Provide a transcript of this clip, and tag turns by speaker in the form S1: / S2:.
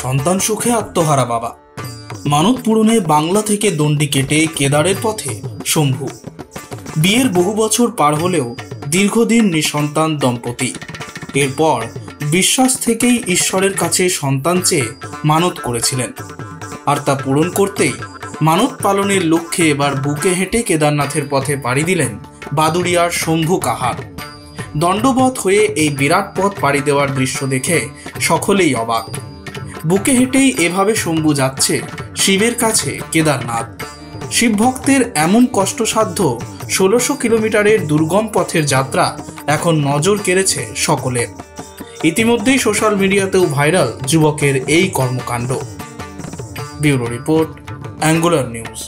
S1: সন্তান সুখে আত্মহারা বাবা। মানত পূরণে বাংলা থেকে দণ্ডি কেটে কেদারের পথে শম্ভু। বিয়ের বহু বছর পার হলেও দীর্ঘদিন নিঃসন্তান দম্পতি। এরপর বিশ্বাস থেকেই ঈশ্বরের কাছে সন্তান চেয়ে মানত করেছিলেন, আর তা পূরণ করতেই মানত পালনের লক্ষ্যে এবার বুকে হেঁটে কেদারনাথের পথে পাড়ি দিলেন বাদুড়িয়ার শম্ভু কাহার। দণ্ডবৎ হয়ে এই বিরাট পথ পাড়ি দেওয়ার দৃশ্য দেখে সকলেই অবাক। বুকে হেঁটেই এভাবে শম্ভু যাচ্ছে শিবের কাছে কেদারনাথ। শিব ভক্তের এমন কষ্টসাধ্য ১৬০০ কিলোমিটারের দুর্গম পথের যাত্রা এখন নজর কেড়েছে সকলের। ইতিমধ্যেই সোশ্যাল মিডিয়াতেও ভাইরাল যুবকের এই কর্মকাণ্ড। Bureau report, angular news.